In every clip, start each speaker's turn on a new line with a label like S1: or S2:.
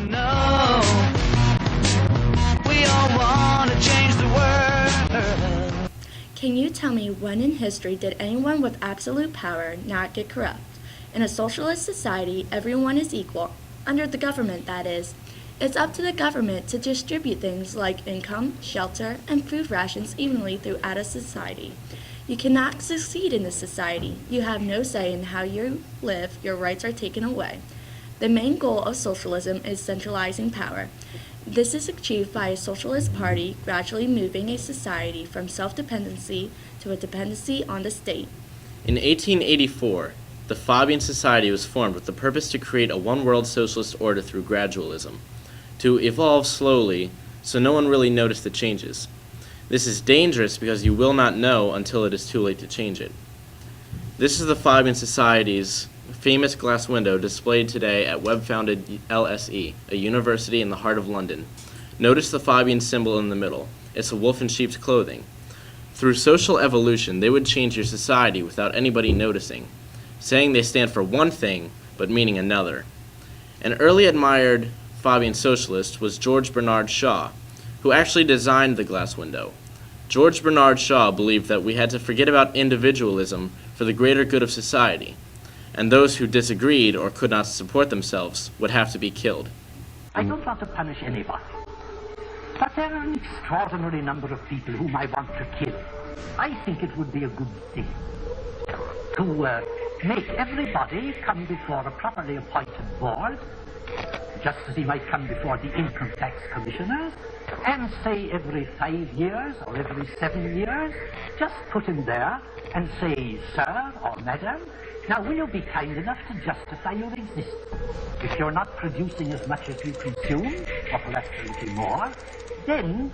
S1: No, we all want to change the world.
S2: Can you tell me when in history did anyone with absolute power not get corrupt? In a socialist society, everyone is equal, under the government that is. It's up to the government to distribute things like income, shelter, and food rations evenly throughout a society. You cannot succeed in this society. You have no say in how you live. Your rights are taken away. The main goal of socialism is centralizing power. This is achieved by a socialist party gradually moving a society from self-dependency to a dependency on the state.
S3: In 1884, the Fabian Society was formed with the purpose to create a one-world socialist order through gradualism, to evolve slowly so no one really noticed the changes. This is dangerous because you will not know until it is too late to change it. This is the Fabian Society's famous glass window displayed today at web-founded LSE, a university in the heart of London. Notice the Fabian symbol in the middle. It's a wolf in sheep's clothing. Through social evolution, they would change your society without anybody noticing, saying they stand for one thing, but meaning another. An early admired Fabian socialist was George Bernard Shaw, who actually designed the glass window. George Bernard Shaw believed that we had to forget about individualism for the greater good of society, and those who disagreed or could not support themselves would have to be killed.
S4: I don't want to punish anybody, but there are an extraordinary number of people whom I want to kill. I think it would be a good thing to make everybody come before a properly appointed board, just as he might come before the income tax commissioners, and say every 5 years or every 7 years, just put him there and say, sir or madam, now will you be kind enough to justify your existence? If you're not producing as much as you consume, or perhaps a little more, then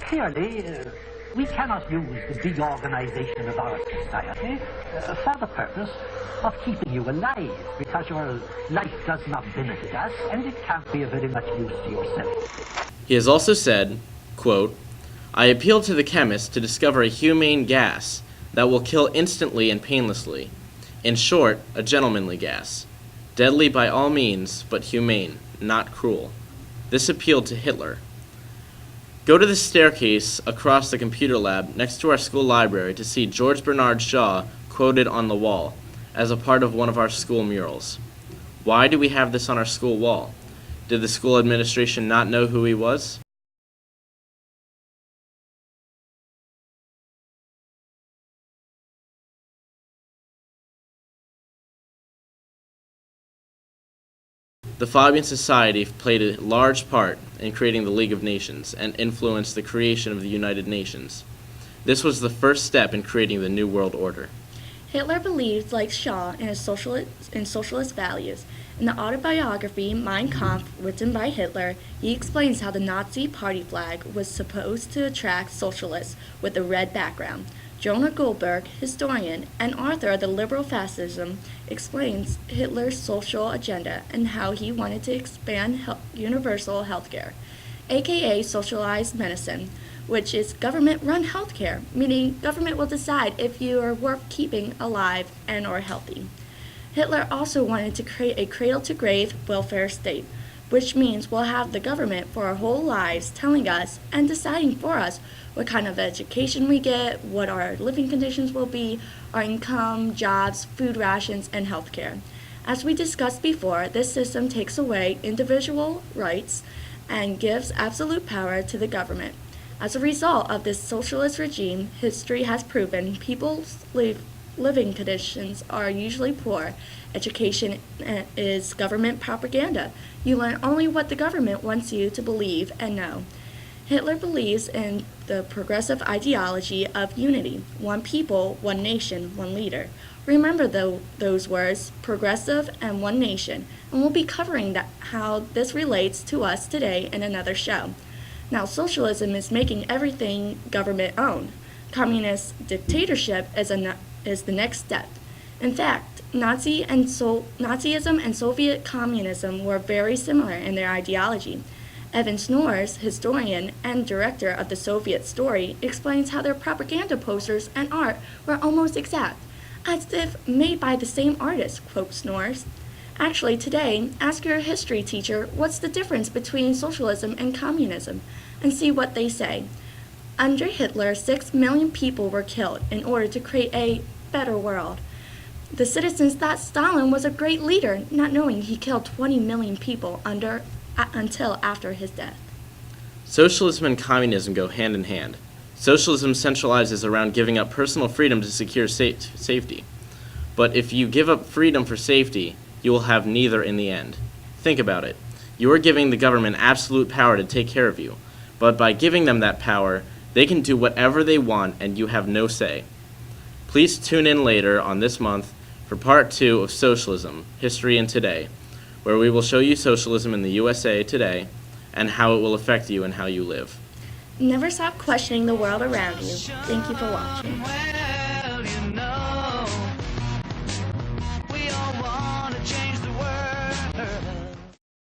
S4: clearly we cannot use the big organization of our society for the purpose of keeping you alive, because your life does not benefit us, and it can't be of very much use to yourself.
S3: He has also said, quote, I appeal to the chemist to discover a humane gas that will kill instantly and painlessly. In short, a gentlemanly gas. Deadly by all means, but humane, not cruel. This appealed to Hitler. Go to the staircase across the computer lab next to our school library to see George Bernard Shaw quoted on the wall as a part of one of our school murals. Why do we have this on our school wall? Did the school administration not know who he was? The Fabian Society played a large part in creating the League of Nations and influenced the creation of the United Nations. This was the first step in creating the New World Order.
S2: Hitler believed, like Shaw, in socialist values. In the autobiography Mein Kampf, written by Hitler, he explains how the Nazi party flag was supposed to attract socialists with a red background. Jonah Goldberg, historian and author of The Liberal Fascism, explains Hitler's social agenda and how he wanted to expand universal healthcare, aka socialized medicine, which is government-run healthcare, meaning government will decide if you are worth keeping alive and or healthy. Hitler also wanted to create a cradle-to-grave welfare state, which means we'll have the government for our whole lives telling us and deciding for us what kind of education we get, what our living conditions will be, our income, jobs, food rations, and healthcare. As we discussed before, this system takes away individual rights and gives absolute power to the government. As a result of this socialist regime, history has proven people's living conditions are usually poor. Education is government propaganda. You learn only what the government wants you to believe and know. Hitler believes in the progressive ideology of unity, one people, one nation, one leader. Remember those words, progressive and one nation, and we'll be covering how this relates to us today in another show. Now, socialism is making everything government-owned. Communist dictatorship is the next step. In fact, Nazism and Soviet communism were very similar in their ideology. Evan Snors, historian and director of the Soviet Story, explains how their propaganda posters and art were almost exact, as if made by the same artist, quotes Snors. Actually, today, ask your history teacher what's the difference between socialism and communism, and see what they say. Under Hitler, 6 million people were killed in order to create a better world. The citizens thought Stalin was a great leader, not knowing he killed 20 million people until after his death.
S3: Socialism and communism go hand in hand. Socialism centralizes around giving up personal freedom to secure safety. But if you give up freedom for safety, you will have neither in the end. Think about it. You are giving the government absolute power to take care of you, but by giving them that power, they can do whatever they want and you have no say. Please tune in later on this month for part 2 of Socialism, History and Today, where we will show you socialism in the USA today and how it will affect you and how you live.
S2: Never stop questioning the world around you. Thank you for watching.